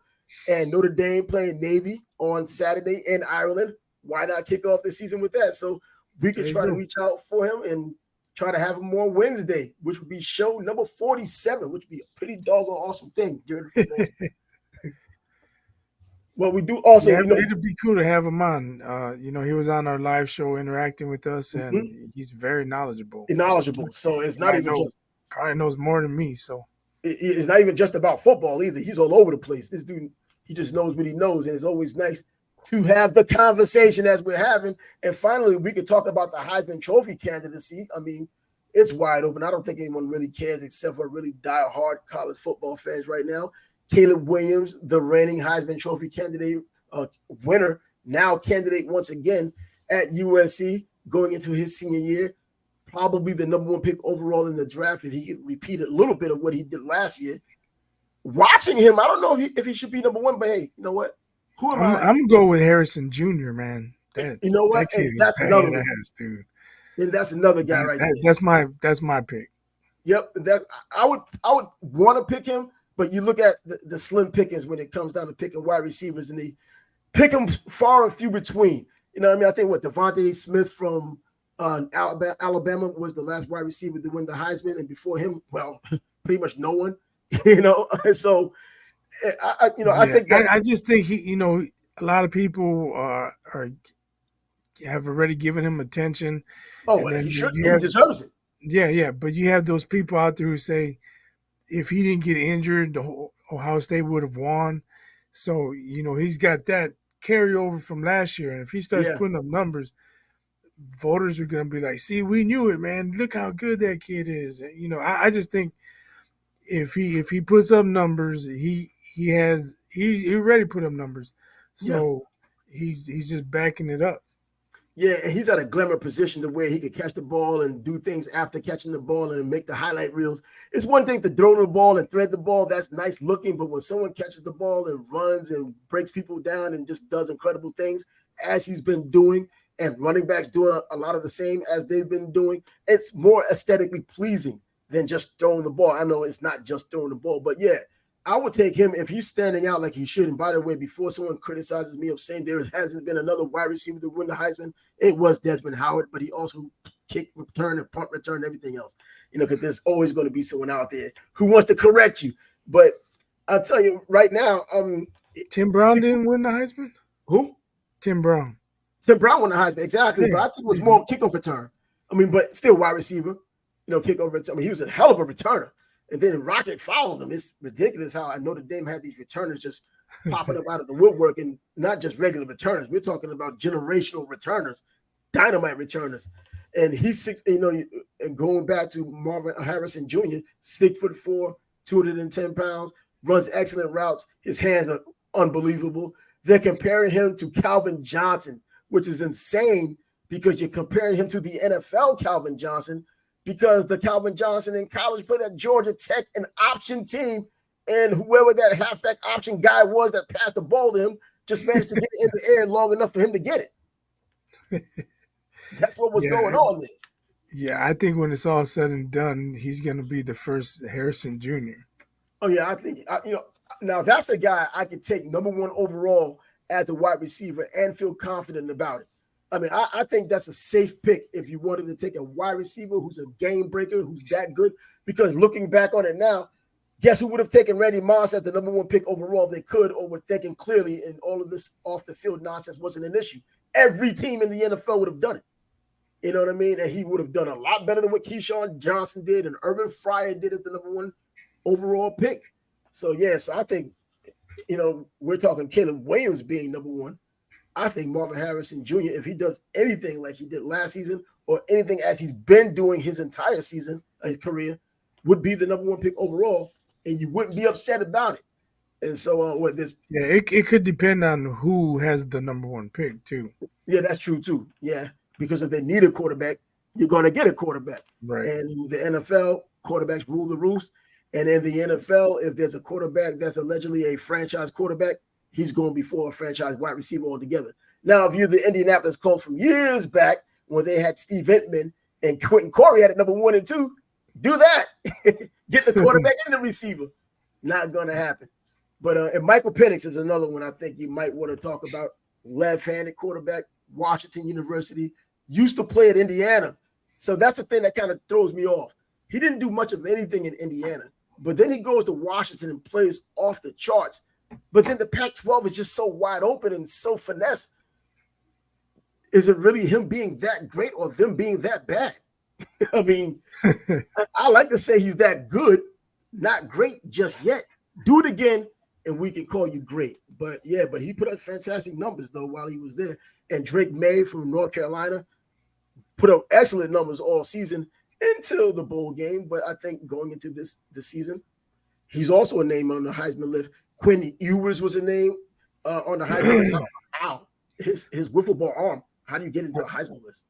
And Notre Dame playing Navy on Saturday in Ireland. Why not kick off the season with that? So we could There you try to go. reach out for him and try to have him on Wednesday, which would be show number 47, which would be a pretty doggone awesome thing during the football season. Well, we do Yeah, also, it'd be cool to have him on. He was on our live show interacting with us, and mhm, he's very knowledgeable. knowledgeable. So it's not I even know, just probably knows more than me. So it's not even just about football either. He's all over the place. This dude, he just knows what he knows, and it's always nice to have the conversation as we're having. And finally, we could talk about the Heisman Trophy candidacy. I mean, it's wide open. I don't think anyone really cares except for really die-hard college football fans right now. Caleb Williams, the reigning Heisman Trophy candidate, winner, now candidate once again at USC going into his senior year, probably the number one pick overall in the draft. If he could repeat a little bit of what he did last year, watching him, I don't know if he should be number one, but hey, you know what? Who am I? I'm gonna go with Harrison Jr. Man, You know that what? kid Hey, is that's another one. badass, dude. And that's another guy right there. That's my pick. Yep. That I would want to pick him, but you look at the slim pickings when it comes down to picking wide receivers, and they pick them far and few between. You know what I mean? I think Devontae Smith from Alabama was the last wide receiver to win the Heisman, and before him, well, pretty much no one. So I Yeah, think that I just think a lot of people are have already given him attention, and then he should. you He have deserves it. yeah, but you have those people out there who say if he didn't get injured, Ohio State would have won. So he's got that carryover from last year, and if he starts Yeah, putting up numbers, voters are going to be like, "See, we knew it, man. Look how good that kid is." And, I just think if he puts up numbers, he already put up numbers, yeah. so he's just backing it up. Yeah, and he's at a glamour position to where he could catch the ball and do things after catching the ball and make the highlight reels. It's one thing to throw the ball and thread the ball. That's nice looking. But when someone catches the ball and runs and breaks people down and just does incredible things, as he's been doing, and running backs doing a lot of the same as they've been doing, it's more aesthetically pleasing than just throwing the ball. I know it's not just throwing the ball, but yeah, I would take him if he's standing out like he should. And by the way, before someone criticizes me of saying there hasn't been another wide receiver to win the Heisman, it was Desmond Howard, but he also kick return and punt return and everything else. Because there's always going to be someone out there who wants to correct you. But I'll tell you right now, Tim Brown didn't win the Heisman. who? Tim Brown. Tim Brown won the Heisman, exactly. But Yeah. I think it was more kickoff return. But still wide receiver, kickoff return. He was a hell of a returner. And then Rocket follows him. It's ridiculous how I Notre Dame had these returners just popping up out of the woodwork, and not just regular returners. We're talking about generational returners, dynamite returners. And he's six, and going back to Marvin Harrison Jr., 6'4", 210 pounds, runs excellent routes. His hands are unbelievable. They're comparing him to Calvin Johnson, which is insane because you're comparing him to the NFL Calvin Johnson, because the Calvin Johnson in college played at Georgia Tech, an option team, and whoever that halfback option guy was that passed the ball to him just managed to get it in the air long enough for him to get it. That's what was going on there. Yeah, I think when it's all said and done, he's going to be the first Harrison Jr. Oh yeah, I think now that's a guy I could take number one overall as a wide receiver and feel confident about it. I think that's a safe pick if you wanted to take a wide receiver who's a game breaker, who's that good. Because looking back on it now, guess who would have taken Randy Moss as the number one pick overall if they could, or were thinking clearly, and all of this off the field nonsense wasn't an issue. Every team in the NFL would have done it. You know what I mean? And he would have done a lot better than what Keyshawn Johnson did and Urban Fryer did as the number one overall pick. So, yes, I think, we're talking Caleb Williams being number one. I think Marvin Harrison Jr., if he does anything like he did last season or anything as he's been doing his entire season, his career, would be the number one pick overall, and you wouldn't be upset about it. And so what this? Yeah, it could depend on who has the number one pick too. Yeah, that's true too. Yeah, because if they need a quarterback, you're going to get a quarterback. Right. And in the NFL, quarterbacks rule the roost. And in the NFL, if there's a quarterback that's allegedly a franchise quarterback, he's going before a franchise wide receiver altogether. Now, if you're the Indianapolis Colts from years back when they had Steve Entman and Quentin Corey at number 1 and 2, do that. Get the quarterback and the receiver. Not going to happen. But and Michael Penix is another one I think you might want to talk about. Left-handed quarterback, Washington University, used to play at Indiana. So that's the thing that kind of throws me off. He didn't do much of anything in Indiana, but then he goes to Washington and plays off the charts. But then the Pac-12 is just so wide open and so finesse. Is it really him being that great or them being that bad? I mean, I like to say he's that good, not great just yet. Do it again, and we can call you great. But yeah, but he put up fantastic numbers though while he was there. And Drake May from North Carolina put up excellent numbers all season until the bowl game. But I think going into this season, he's also a name on the Heisman list. Quinn Ewers was a name on the Heisman list. How his wiffle ball arm? How do you get into a Heisman list?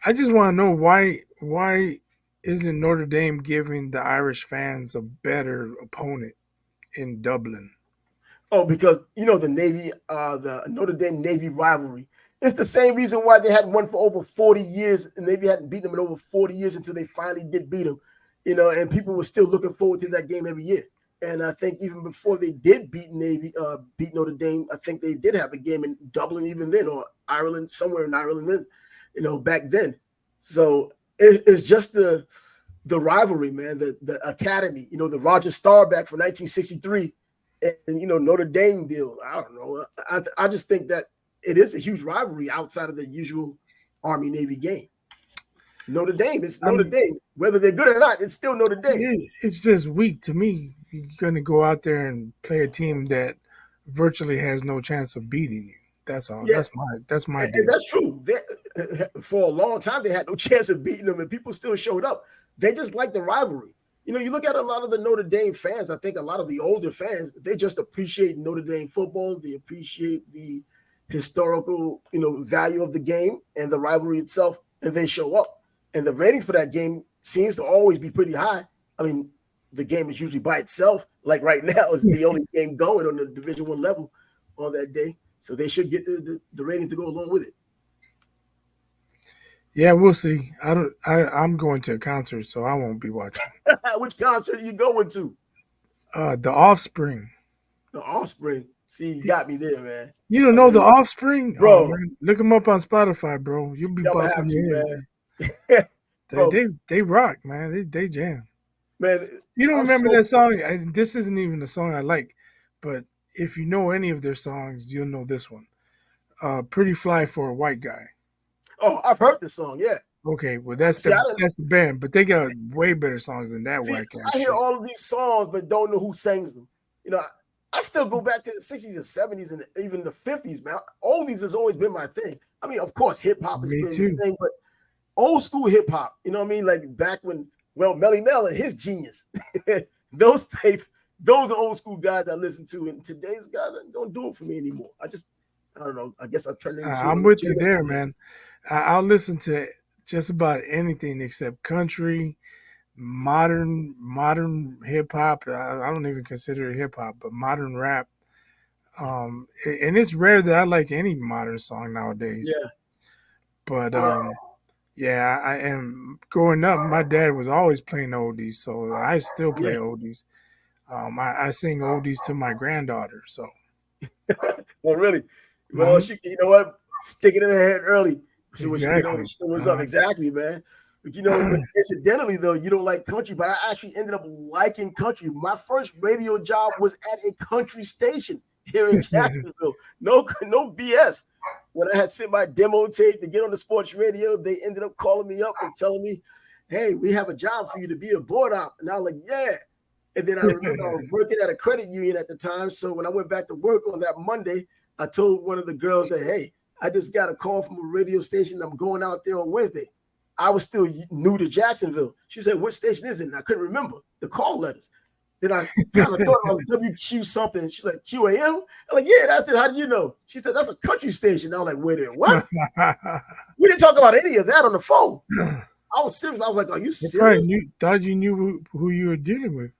I just want to know why isn't Notre Dame giving the Irish fans a better opponent in Dublin? Oh, because the Navy, the Notre Dame Navy rivalry. It's the same reason why they hadn't won for over 40 years, and Navy hadn't beaten them in over 40 years until they finally did beat them. And people were still looking forward to that game every year. And I think even before they did beat Notre Dame, I think they did have a game in Dublin even then, or Ireland, somewhere in Ireland then, back then. So it's just the rivalry, man, the academy, the Roger Staubach from 1963 and Notre Dame deal. I don't know. I just think that it is a huge rivalry outside of the usual Army-Navy game. Notre Dame, it's Notre Dame. Whether they're good or not, it's still Notre Dame. It's just weak to me. You're going to go out there and play a team that virtually has no chance of beating you. That's all. Yeah. That's my deal. And that's true. For a long time, they had no chance of beating them, and people still showed up. They just like the rivalry. You look at a lot of the Notre Dame fans. I think a lot of the older fans, they just appreciate Notre Dame football. They appreciate the historical, value of the game and the rivalry itself, and they show up. And the rating for that game seems to always be pretty high. I mean, the game is usually by itself. Like right now, it's the only game going on the Division I level on that day. So they should get the rating to go along with it. Yeah, we'll see. I'm going to a concert, so I won't be watching. Which concert are you going to? The Offspring. The Offspring. See, you got me there, man. You don't know The Offspring? Bro. Oh, man. Look them up on Spotify, bro. You'll be popping your head. They rock, man. They jam. Man, you don't remember that song? This isn't even a song I like, but if you know any of their songs, you'll know this one. Pretty Fly for a White Guy. Oh, I've heard this song, yeah. Okay, well that's the band, but they got way better songs than that white guy. I hear all of these songs, but don't know who sings them. I still go back to the 60s and 70s and even the 50s, man. Oldies has always been my thing. I mean, of course, hip hop has been my thing, but old school hip hop, you know what I mean? Like back when, Melly Mel and his genius. Those are old school guys I listen to, and today's guys don't do it for me anymore. I don't know. I guess I've turned into. I'm with you there, man. I'll listen to just about anything except country, modern hip hop. I don't even consider it hip hop, but modern rap. And it's rare that I like any modern song nowadays. Yeah. But yeah, I am growing up. My dad was always playing oldies, so I still play oldies. I sing oldies to my granddaughter. So. Well, really. Well, she, you know what? Stick it in her head early. Exactly. What's up? Exactly, man. But, incidentally, though, you don't like country, but I actually ended up liking country. My first radio job was at a country station here in Jacksonville. No BS. When I had sent my demo tape to get on the sports radio, they ended up calling me up and telling me, hey, we have a job for you to be a board op. And I was like, yeah. And then I remember I was working at a credit union at the time. So when I went back to work on that Monday, I told one of the girls that, hey, I just got a call from a radio station. I'm going out there on Wednesday. I was still new to Jacksonville. She said, what station is it? And I couldn't remember the call letters. Then I kind of thought I was WQ something. She's like, QAM? I'm like, yeah, that's it. How do you know? She said, that's a country station. I was like, wait a minute, what? We didn't talk about any of that on the phone. I was serious. I was like, are you serious? Thought you knew who you were dealing with.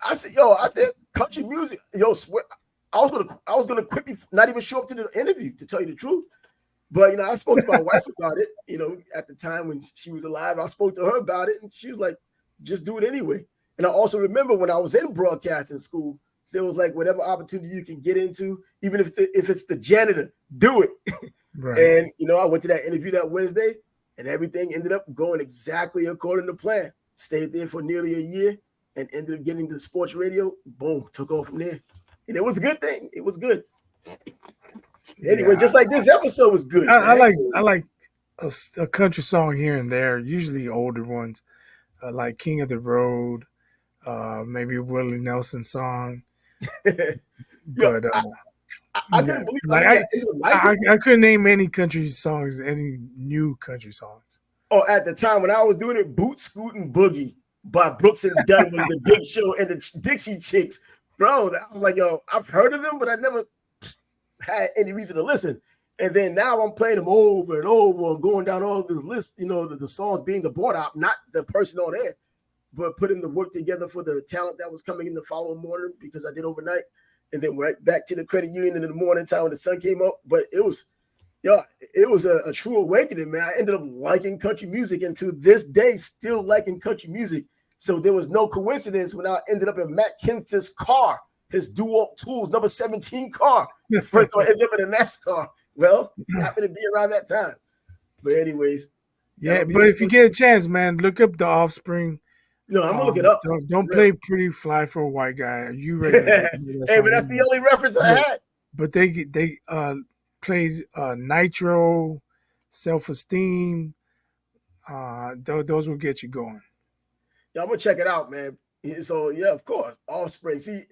I said country music. Yo, swear, I was gonna quit, not even show up to the interview, to tell you the truth. But I spoke to my wife about it. At the time when she was alive, I spoke to her about it, and she was like, "Just do it anyway." And I also remember when I was in broadcasting school, there was like whatever opportunity you can get into, even if it's the janitor, do it. Right. And I went to that interview that Wednesday, and everything ended up going exactly according to plan. Stayed there for nearly a year, and ended up getting to sports radio. Boom, took off from there, and it was a good thing. It was good. Anyway, Yeah. just like this episode was good, I man. like a country song here and there, usually older ones, like King of the Road, maybe a Willie Nelson song. Yo, But I yeah, couldn't believe how like many I ended up liking. I couldn't name any country songs, any new country songs. Oh, at the time when I was doing it, Boot Scootin' Boogie by Brooks and Dunn was the big show, and the Dixie Chicks, bro. I was like, yo, I've heard of them, but I never had any reason to listen. And then now I'm playing them over and over and going down all the list, the songs being the board out, not the person on air, but putting the work together for the talent that was coming in the following morning because I did overnight. And then right back to the credit union in the morning time when the sun came up. But it was a true awakening, man. I ended up liking country music, and to this day, still liking country music. So there was no coincidence when I ended up in Matt Kenseth's car, his Dual Tools number 17 car. The first time I ended up in a NASCAR. Well, happened to be around that time. But anyways, Yeah, but if you get a chance, man, look up The Offspring. no, I'm gonna look it up. Don't play "Pretty Fly for a White Guy." Are you ready to that Hey, but song? that's the only reference I had. But they played Nitro, Self Esteem. Those will get you going. Yeah, I'm gonna check it out, man. So yeah, of course, Offspring. See,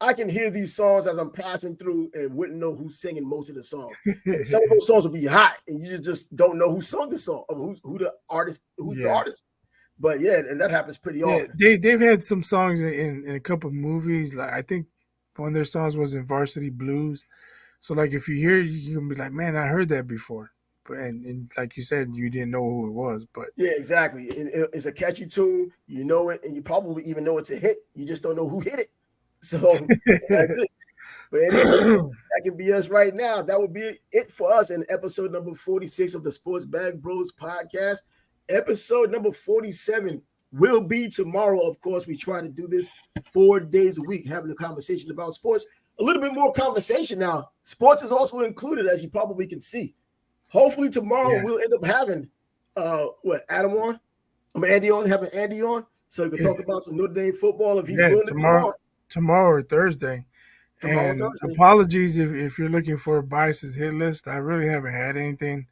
I can hear these songs as I'm passing through and wouldn't know who's singing most of the songs. And some of those songs will be hot, and you just don't know who sung the song or who the artist, who's the artist. But yeah, and that happens pretty often. They've had some songs in a couple of movies. Like I think one of their songs was in Varsity Blues. So like if you hear it, you can be like, man, I heard that before. But and like you said, you didn't know who it was. But yeah, exactly. It's a catchy tune. You know it, and you probably even know it's a hit. You just don't know who hit it. So that's it. But anyway, that can be us right now. That would be it for us in episode number 46 of the Sports Bag Bros podcast. Episode number 47 will be tomorrow. Of course, we try to do this 4 days a week, having the conversations about sports. A little bit more conversation now. Sports is also included, as you probably can see. Hopefully tomorrow we'll end up having Adam on. Having Andy on, so we can talk about some Notre Dame football if he's willing to come on. Tomorrow or Thursday. And apologies if you're looking for a biases hit list. I really haven't had anything.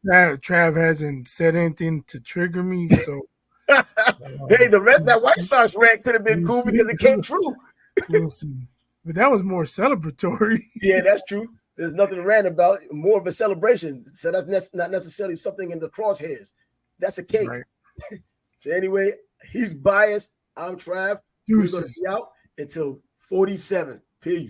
Trav hasn't said anything to trigger me, so hey, that White Sox rant could have been cool because it came true. We'll see. But that was more celebratory. Yeah, that's true. There's nothing rant about it, more of a celebration. So that's not necessarily something in the crosshairs. That's a cake. Right. So anyway, he's biased. I'm Trav. We're going to be out until 47. Peace.